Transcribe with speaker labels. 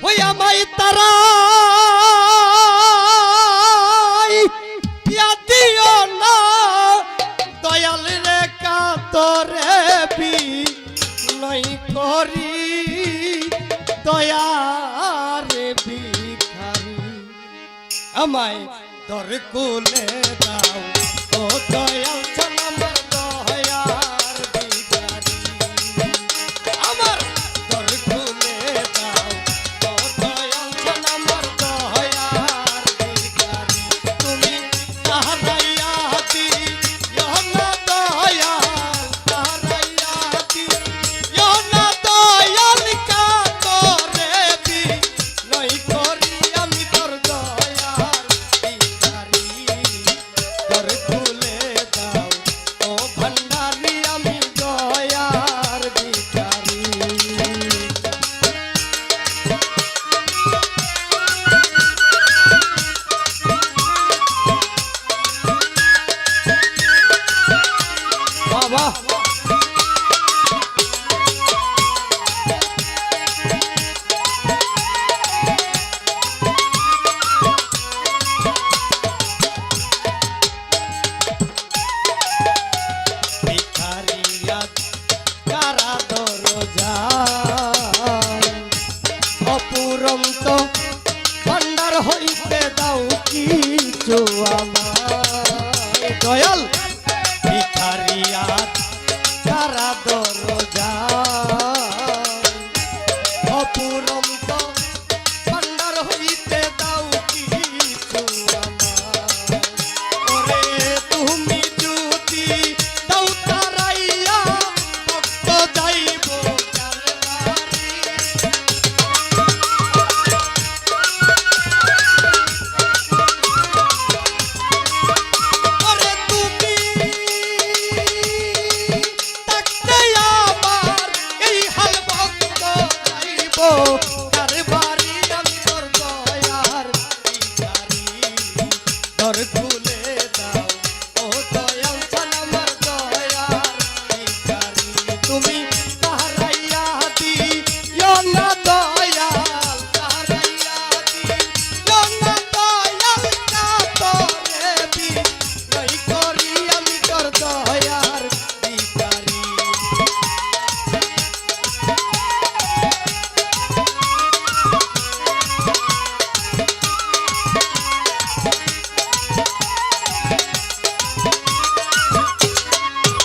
Speaker 1: ওই আমায় তারা দিও না দয়াল রে কাতরে বি নই করি দয়ার ভিখারি আমায় দর কুলে দাও ও দয়াল জন আমার দয়ার ভিখারি আমার দর কুলে দাও ও দয়াল জন আমার দয়ার ভিখারি তুমি তাহারাইয়া দিও না দয়াল তাহারাইয়া দিও না দয়াল কাতরে বি নই করি আমি তোর দয়ার ভিখারি দর খুলে দাও ও ভান্ডারি আমি দয়ার ভিখারি বাবা ভিখারিয়া কারা দরজায় অপুরন্ত ভান্ডার হইতে দাও কিছু আমায় দয়াল ভিখারিয়া কারা দরজায়